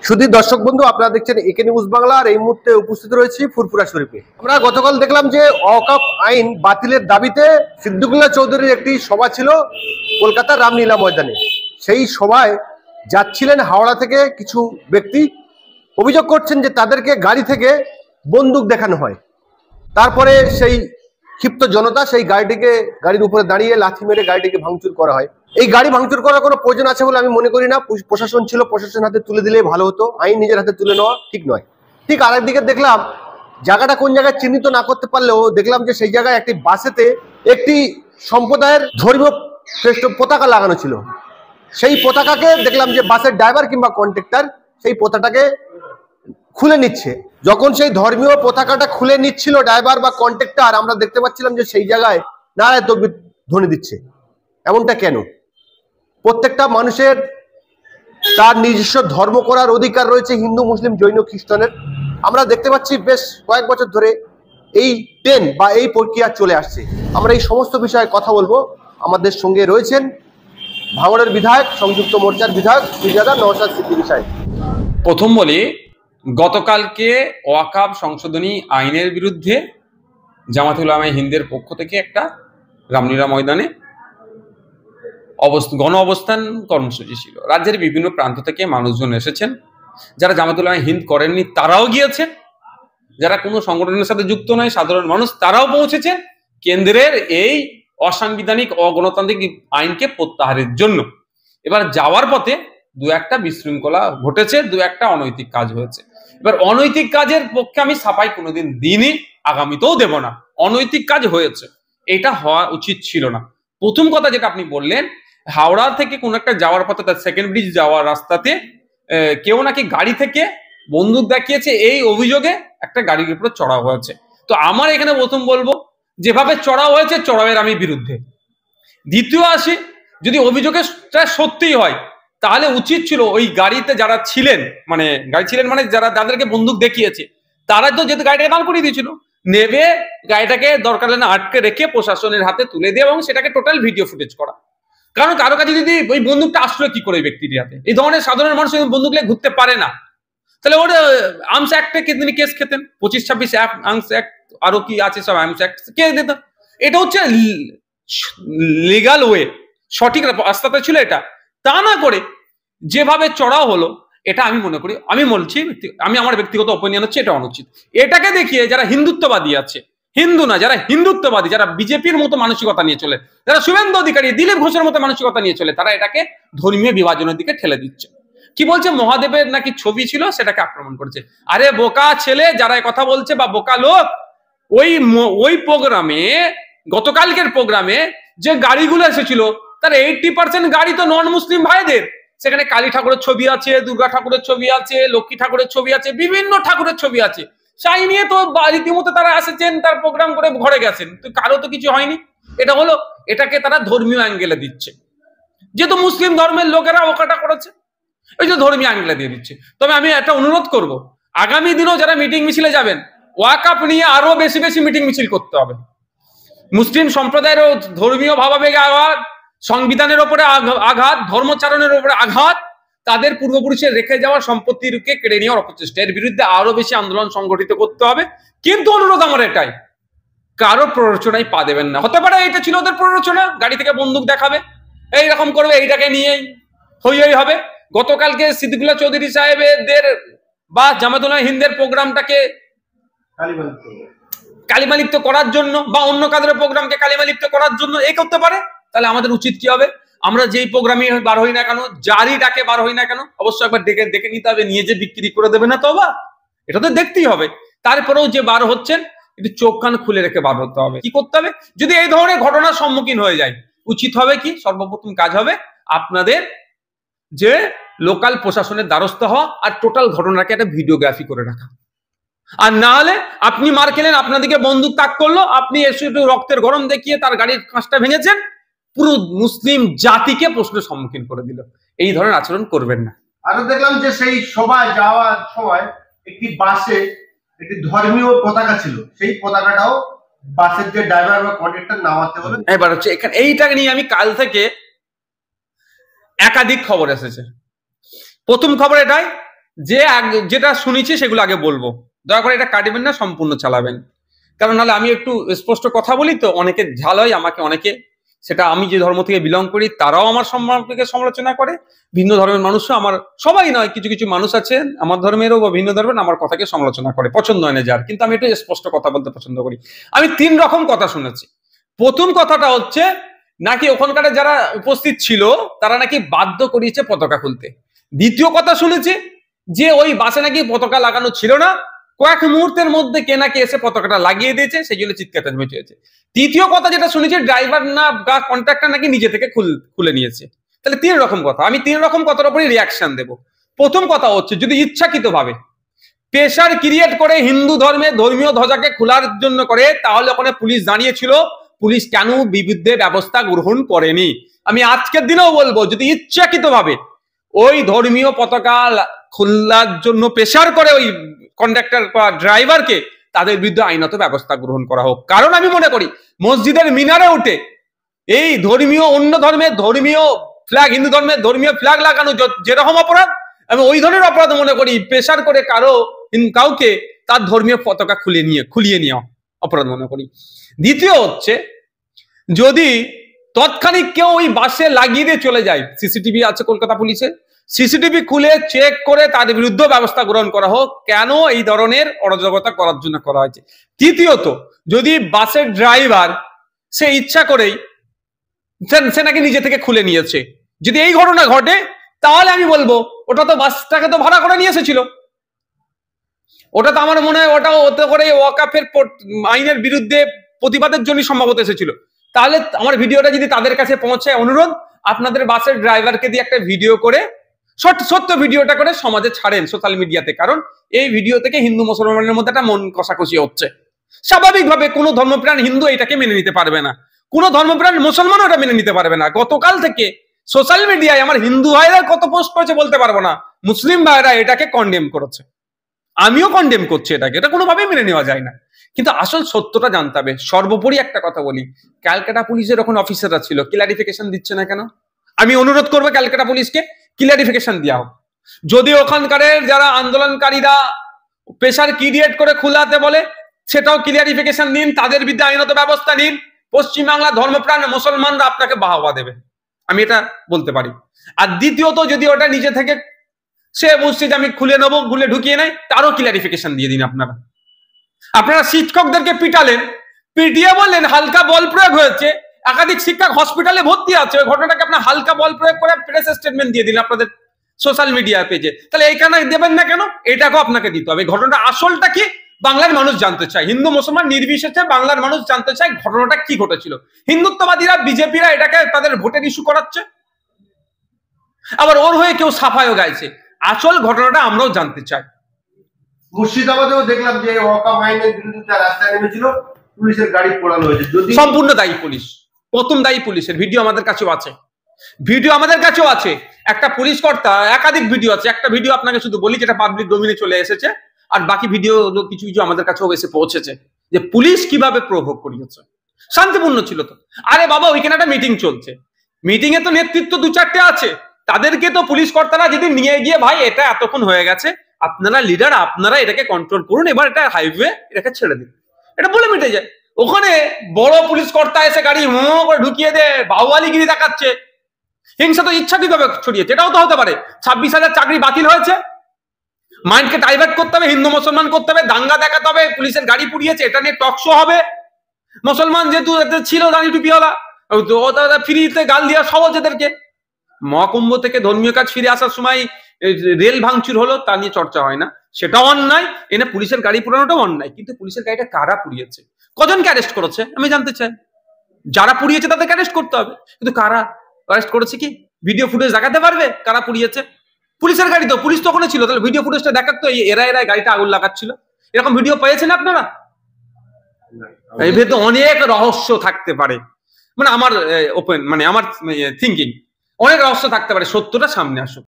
শুধু দর্শক বন্ধু, আপনারা দেখছেন একে নিউজ বাংলা। আর এই মুহূর্তে উপস্থিত রয়েছি ফুরফুরা শরীফে। আমরা গতকাল দেখলাম যে ওয়াকফ আইন বাতিলের দাবিতে সিদ্দিকুল্লাহ চৌধুরীর একটি সভা ছিল কলকাতার রামলীলা ময়দানে। সেই সভায় যাচ্ছিলেন হাওড়া থেকে কিছু ব্যক্তি, অভিযোগ করছেন যে তাদেরকে গাড়ি থেকে বন্দুক দেখানো হয়। তারপরে সেই ক্ষিপ্ত জনতা সেই গাড়ির উপরে দাঁড়িয়ে লাথি মেরে গাড়িটিকে ভাঙচুর করা হয়। এই গাড়ি ভাঙচুর করার কোনো প্রয়োজন আছে বলে আমি মনে করি না। প্রশাসন ছিল, প্রশাসন হাতে তুলে দিলে ভালো হতো। আইন নিজের হাতে তুলে নেওয়া ঠিক নয়। ঠিক আরেকদিকে দেখলাম জায়গাটা কোন জায়গায় চিহ্নিত না করতে পারলেও দেখলাম যে সেই জায়গায় একটি বাসেতে একটি সম্প্রদায়ের ধর্মীয় পতাকা লাগানো ছিল। সেই পতাকাকে দেখলাম যে বাসের ড্রাইভার কিংবা কন্ট্রাক্টর সেই পতাকাটাকে খুলে নিচ্ছে। যখন সেই ধর্মীয় পতাকাটা খুলে নিচ্ছিল ড্রাইভার বা কন্ট্রাক্টর, আমরা দেখতে পাচ্ছিলাম যে সেই জায়গায় নারায়ে তাকবীর ধ্বনি দিচ্ছে। এমনটা কেন? প্রত্যেকটা মানুষের তার নিজস্ব ধর্ম করার অধিকার রয়েছে, হিন্দু, মুসলিম, জৈন, খ্রিস্টানের। আমরা দেখতে পাচ্ছি বেশ কয়েক বছর ধরে এই ট্রেন বা এই প্রক্রিয়া চলে আসছে। আমরা এই সমস্ত বিষয়ে কথা বলবো। আমাদের সঙ্গে রয়েছেন ভাঙড়ের বিধায়ক, সংযুক্ত মোর্চার বিধায়ক সুজাতা নওশাদ সিদ্দিকী সাহেব। প্রথম বলি, গতকালকে ওয়াকফ সংশোধনী আইনের বিরুদ্ধে জামাতুল উলামায়ে হিন্দের পক্ষ থেকে একটা রামলীলা ময়দানে গণ অবস্থান কর্মসূচি ছিল। রাজ্যের বিভিন্ন প্রান্ত থেকে মানুষজন এসেছেন। যারা জামাতুল উলামায়ে হিন্দ করেননি তারাও গিয়েছেন, যারা কোনো সংগঠনের সাথে যুক্ত নয় সাধারণ মানুষ তারাও পৌঁছেছেন কেন্দ্রের এই অসাংবিধানিক অগণতান্ত্রিক আইনকে প্রত্যাহারের জন্য। এবার যাওয়ার পথে দু একটা বিশৃঙ্খলা ঘটেছে, দু একটা অনৈতিক কাজ হয়েছে। এবার অনৈতিক কাজের পক্ষে আমি সাফাই কোনোদিন দিইনি, আগামীতেও দেব না। অনৈতিক কাজ হয়েছে, এটা হওয়া উচিত ছিল না। প্রথম কথা যেটা আপনি বললেন, হাওড়া থেকে কোন একটা যাওয়ার পথে, তার সেকেন্ড ব্রিজ যাওয়ার রাস্তাতে কেউ নাকি গাড়ি থেকে বন্দুক দেখিয়েছে, এই অভিযোগে একটা গাড়ির উপরে চড়াও হয়েছে। তো আমার এখানে প্রথম বলবো, যেভাবে চড়াও হয়েছে চড়াওয়ের আমি বিরুদ্ধে। দ্বিতীয় আসি, যদি অভিযোগটা সত্যিই হয় তাহলে উচিত ছিল ওই গাড়িতে যারা ছিলেন, মানে যাদেরকে বন্দুক দেখিয়েছে তারা তো যেহেতু গাড়িটাকে দাঁড় করিয়ে দিয়েছিল, নেবে গাড়িটাকে দরকার হলে না আটকে রেখে প্রশাসনের হাতে তুলে দিয়ে এবং সেটাকে টোটাল ভিডিও ফুটেজ করা। কারণ কারো কাছে যদি ওই বন্দুকটা আসলো কি করে ব্যক্তির হাতে, এই ধরনের সাধারণ মানুষ বন্দুক নিয়ে ঘুরতে পারে না। তাহলে ওর আর্মস অ্যাক্টে তিনি কেস খেতেন, 25-26 আর্মস অ্যাক্ট আরো কি আছে সব আর্মস অ্যাক্ট কে দিত। এটা হচ্ছে লিগাল ওয়ে, সঠিক রাস্তাতে ছিল এটা। তা না করে যেভাবে চড়াও হলো, এটা আমি মনে করি, আমি বলছি, আমি আমার ব্যক্তিগত অপিনিয়ন হচ্ছে এটা অনুচিত। এটাকে দেখিয়ে যারা হিন্দুত্ববাদী আছে, হিন্দু না যারা হিন্দুত্ববাদী, যারা বিজেপির মতো মানসিকতা নিয়ে চলে, যারা শুভেন্দু অধিকারী, দিলীপ ঘোষের মতো মানসিকতা নিয়ে চলে, তারা এটাকে ধর্মীয় বিভাজনের দিকে ঠেলে দিচ্ছে। কি বলছে, মহাদেবের নাকি ছবি ছিল সেটাকে আক্রমণ করছে। আরে বোকা ছেলে যারা কথা বলছে বা বোকা লোক, ওই প্রোগ্রামে, গতকালকের প্রোগ্রামে যে গাড়িগুলো এসেছিল তার 80% গাড়ি তো নন মুসলিম ভাইদের। সেখানে কালী ঠাকুরের ছবি আছে, দুর্গা ঠাকুরের ছবি আছে, লক্ষ্মী ঠাকুরের ছবি আছে, বিভিন্ন ঠাকুরের ছবি আছে। সেই নিয়ে তো রীতিমতো তারা এসেছেন, তার প্রোগ্রাম করে ঘরে গেছেন, তো কারো তো কিছু হয়নি। এটা হলো, এটাকে তারা ধর্মীয় অ্যাঙ্গেলে দিচ্ছে, যেহেতু মুসলিম ধর্মের লোকেরা ওকাটা করেছে, ওই যে ধর্মীয় অ্যাঙ্গেলে দিয়ে দিচ্ছে। তবে আমি একটা অনুরোধ করব, আগামী দিনেও যারা মিটিং মিছিলে যাবেন, ওয়াকফ নিয়ে আরো বেশি বেশি মিটিং মিছিল করতে হবে। মুসলিম সম্প্রদায়েরও ধর্মীয় ভাবাবেগে আঘাত, সংবিধানের উপরে আঘাত, ধর্মচারণের উপরে আঘাত, তাদের পূর্বপুরুষের রেখে যাওয়া সম্পত্তিকে কেড়ে নেওয়ার অপচেষ্টা, এর বিরুদ্ধে আরো বেশি আন্দোলন সংগঠিত করতে হবে। কিন্তু অনুরোধ আমার এটাই, কারো প্ররোচনায় পা দেবেন না। হতে পারে এটা ছিল ওদের প্ররোচনা, গাড়ি থেকে বন্দুক দেখাবে, এইরকম করবে, এইটাকে নিয়েই হই হবে। গতকালকে সিদ্দিকুল্লাহ চৌধুরী সাহেবদের বা জামাতুল উলামায়ে হিন্দের প্রোগ্রামটাকে কালিমালিপ্ত করার জন্য বা অন্য কাদের প্রোগ্রামকে কালিমালিপ্ত করার জন্য এই করতে পারে, তাহলে আমাদের উচিত কি হবে? আমরা যেই প্রোগ্রামে বার হই না কেন, যারই ডাকে বার হই না কেন, অবশ্যই একবার দেখে নিতে হবে, নিয়ে যে বিক্রি করে দেবে না তো, বা এটা তো দেখতেই হবে। তারপরেও যে বার হচ্ছেন, একটু চোখ কান খুলে রেখে বার হতে হবে। কি করতে হবে যদি এই ধরনের ঘটনার সম্মুখীন হয়ে যায়? উচিত হবে কি, সর্বপ্রথম কাজ হবে আপনাদের যে লোকাল প্রশাসনের দ্বারস্থ হওয়া আর টোটাল ঘটনাকে একটা ভিডিওগ্রাফি করে রাখা। আর না হলে আপনি মার খেলেন, আপনাদেরকে বন্দুক তাক করলো, আপনি এসে একটু রক্তের গরম দেখিয়ে তার গাড়ির কাঁচটা ভেঙেছেন, পুরো মুসলিম জাতিকে প্রশ্নের সম্মুখীন করে দিল। এই ধরনের আচরণ করবেন না। আরো দেখলাম যে সেই সভায় যাওয়ার সময় একটি বাসে একটি ধর্মীয় পতাকা ছিল, সেই পতাকাটাও বাসের যে ড্রাইভার বা কন্ডাক্টর নামাতে বলে। এবার হচ্ছে এখানে এইটাকে নিয়ে আমি কাল থেকে একাধিক খবর এসেছে। প্রথম খবর এটাই যে যেটা শুনেছি সেগুলো আগে বলবো, দয়া করে এটা কাটবেন না, সম্পূর্ণ চালাবেন। কারণ নাহলে আমি একটু স্পষ্ট কথা বলি তো অনেকে ঝাল হয়, আমাকে অনেকে, সেটা আমি যে ধর্ম থেকে বিলং করি তারাও আমার সম্পর্কে সমালোচনা করে, ভিন্ন ধর্মের মানুষও আমার, সবাই নয়, কিছু কিছু মানুষ আছেন আমার ধর্মেরও বা ভিন্ন ধর্মের আমার কথাকে সমালোচনা করে, পছন্দ হয় না যার, কিন্তু আমি একটু স্পষ্ট কথা বলতে পছন্দ করি। আমি 3 রকম কথা শুনেছি। প্রথম কথাটা হচ্ছে নাকি ওখানকার যারা উপস্থিত ছিল তারা নাকি বাধ্য করিয়েছে পতাকা খুলতে। দ্বিতীয় কথা শুনেছি যে ওই বাসে নাকি পতাকা লাগানো ছিল না, কয়েক মুহূর্তের মধ্যে কে নাকি এসে পতাকাটা লাগিয়ে দিয়েছে, সেই জন্য চিৎকার চেঁচামেচি হয়েছে। তৃতীয় কথা যেটা শুনেছি ড্রাইভার না বা কন্ট্রাক্টর নাকি নিজে থেকে খুলে নিয়েছে। তাহলে 3 রকম কথা, আমি 3 রকম কথার উপরই রিয়াকশন দেব। প্রথম কথা হচ্ছে যদি ইচ্ছাকৃত ভাবে প্রেশার ক্রিয়েট করে হিন্দু ধর্মীয় ধ্বজাকে খোলার জন্য করে, তাহলে ওখানে পুলিশ দাঁড়িয়েছিল, পুলিশ কেন বিরুদ্ধে ব্যবস্থা গ্রহণ করেনি? আমি আজকের দিনেও বলবো যদি ইচ্ছাকৃত ভাবে ওই ধর্মীয় পতাকা খোলার জন্য প্রেশার করে ওই কন্ডাক্টর বা ড্রাইভারকে, তাদের বিরুদ্ধে আইনত ব্যবস্থা গ্রহণ করা হোক। কারণ আমি মনে করি মসজিদের মিনারে উঠে এই অন্য ধর্মের ধর্মীয় ফ্ল্যাগ, হিন্দু ধর্মের ধর্মীয় ফ্ল্যাগ লাগানো যেরকম অপরাধ, আমি ওই ধরনের অপরাধ মনে করি প্রেশার করে কাউকে তার ধর্মীয় পতাকা খুলিয়ে নিয়ে অপরাধ মনে করি। দ্বিতীয় হচ্ছে যদি তৎক্ষণিক কেউ ওই বাসে লাগিয়ে দিয়ে চলে যায়, সিসিটিভি আছে কলকাতা পুলিশের, সিসিটিভি খুলে চেক করে তার বিরুদ্ধে ব্যবস্থা গ্রহণ করা হোক, কেন এই ধরনের অরাজকতা করার জন্য করা হয়েছে। তৃতীয়ত যদি বাসের ড্রাইভার সে ইচ্ছা করেই সে নাকি নিজে থেকে খুলে নিয়েছে, যদি এই ঘটনা ঘটে তাহলে আমি বলবো ওটা তো বাসটাকে তো ভাড়া করে নিয়ে এসেছিল, ওটা তো আমার মনে হয় ওটা ওতে করে ওয়াকাফের আইনের বিরুদ্ধে প্রতিবাদের জন্য সম্ভবত এসেছিল। তাহলে আমার ভিডিওটা যদি তাদের কাছে পৌঁছায়, অনুরোধ আপনাদের বাসের ড্রাইভারকে দিয়ে একটা ভিডিও করে সত্য ভিডিওটা করে সমাজে ছাড়েন সোশ্যাল মিডিয়াতে। কারণ এই ভিডিও থেকে হিন্দু মুসলমানের মধ্যে একটা মন কষাকষি হচ্ছে। স্বাভাবিকভাবে কোনো ধর্মপ্রাণ হিন্দু এটাকে মেনে নিতে পারবে না, কোনো ধর্মপ্রাণ মুসলমানও এটা মেনে নিতে পারবে না। গতকাল থেকে সোশ্যাল মিডিয়ায় আমার হিন্দু ভাইরা কত পোস্ট করেছে বলতে পারবো না, মুসলিম ভাইরা এটাকে কন্ডেম করেছে, আমিও কন্ডেম করছি এটাকে, এটা কোনোভাবেই মেনে নেওয়া যায় না। কিন্তু আসল সত্যটা জানতে হবে। সর্বোপরি একটা কথা বলি, ক্যালকাটা পুলিশের ওখানে অফিসাররা ছিল, ক্লারিফিকেশন দিচ্ছে না কেন? আমি অনুরোধ করবো ক্যালকাটা পুলিশকে ক্লারিফিকেশন দেওয়া হোক। যদি ওখানকার যারা আন্দোলনকারীরা প্রেশার ক্রিয়েট করে খোলাতে বলে, সেটাও ক্লারিফিকেশন দিন, তাদের বিরুদ্ধে আইনত ব্যবস্থা নিন। পশ্চিমবাংলা ধর্মপ্রাণ মুসলমানরা আপনাকে বাহবা দেবে, আমি এটা বলতে পারি। আর দ্বিতীয়ত যদি ওটা নিজে থেকে সে বলছে যে আমি খুলে নেবো, খুলে ঢুকিয়ে নেয়, তারও ক্লারিফিকেশন দিয়ে দিন। আপনারা শিক্ষকদেরকে পিটিয়ে বললেন হালকা বল প্রয়োগ হয়েছে, একাধিক শিক্ষক হসপিটালে ভর্তি আছে, ওই ঘটনাটাকে আপনার হালকা বল প্রয়োগ করে প্রেস স্টেটমেন্ট দিয়ে দিন আপনাদের সোশ্যাল মিডিয়া পেজে। তাহলে এইখানে দেবেন না কেন? এটাকেও আপনাকে দিতে হবে। ঘটনাটা আসলটা কি বাংলার মানুষ জানতে চায়, হিন্দু মুসলমান নির্বিশেষে বাংলার মানুষ জানতে চায় ঘটনাটা কি ঘটেছিল। হিন্দুত্ববাদীরা বিজেপিরা এটাকে তাদের ভোটের ইস্যু করাচ্ছে, আবার ওর হয়ে কেউ সাফাইও গাইছে। আসল ঘটনাটা আমরাও জানতে চাই। মুর্শিদাবাদেও দেখলাম যে ওয়াকাফ আইনের বিরুদ্ধে রাস্তায় নেমেছিল, পুলিশের গাড়ি পোড়ানো হয়েছে। যদি সম্পূর্ণ দায়ী পুলিশ, প্রথম দায়ী পুলিশের। ভিডিও আমাদের কাছেও আছে, একটা পুলিশ কর্তা, একাধিক ভিডিও আছে, একটা ভিডিও আপনাকে শুধু বলি যেটা পাবলিক ডোমিনে চলে এসেছে, আর বাকি ভিডিও কিছু কিছু আমাদের কাছেও এসে পৌঁছেছে যে পুলিশ কিভাবে প্রভোগ করিয়েছে। শান্তিপূর্ণ ছিল তো। আরে বাবা, ওইখানে একটা মিটিং চলছে, মিটিং এ তো নেতৃত্ব 2-4টে আছে, তাদেরকে তো পুলিশ কর্তারা যদি নিয়ে গিয়ে ভাই এটা এতক্ষণ হয়ে গেছে, আপনারা লিডার, আপনারা এটাকে কন্ট্রোল করুন, এবার এটা হাইওয়ে, এটাকে ছেড়ে দিন, এটা বলে মিটে যায়। ওখানে বড় পুলিশ কর্তা এসে গাড়ি করে ঢুকিয়ে দেয়, বাহুয়ালিগিরি দেখাচ্ছে, হিংসা তো ইচ্ছাকৃতভাবে ছড়িয়েছে। এটাও তো হতে পারে 26,000 চাকরি বাতিল হয়েছে, মাইন্ডকে ডাইভার্ট করতে হবে, হিন্দু মুসলমান করতে হবে, দাঙ্গা দেখাতে হবে, পুলিশের গাড়ি পুড়িয়েছে, এটা নিয়ে টক শো হবে। মুসলমান যেহেতু ছিল দাঁড়ি টুপিওয়ালা, ফ্রিতে গাল দেওয়া সহজ এদেরকে। মহাকুম্ভ থেকে ধর্মীয় কাজ ফিরে আসার সময় রেল ভাঙচুর হলো, তা নিয়ে চর্চা হয় না, সেটাও অন্যায়। এনে পুলিশের গাড়ি পুরানোটাও অন্যায়। কিন্তু পুলিশের গাড়িটা কারা পুড়িয়েছে, কজনকে অ্যারেস্ট করেছে আমি জানতে চাই। যারা পুড়িয়েছে তাদেরকে অ্যারেস্ট করতে হবে, কিন্তু কারা অ্যারেস্ট করেছে কি ভিডিও ফুটেজ দেখাতে পারবে কারা পুড়িয়েছে? পুলিশের গাড়ি তো, পুলিশ তখন ছিল, তাহলে ভিডিও ফুটেজটা দেখাত তো এরা গাড়িটা আগুন লাগাচ্ছিল, এরকম ভিডিও পেয়েছেন আপনারা? এই ভেতরে অনেক রহস্য থাকতে পারে, মানে আমার ওপেন, মানে আমার থিঙ্কিং, অনেক রহস্য থাকতে পারে, সত্যটা সামনে আসুক।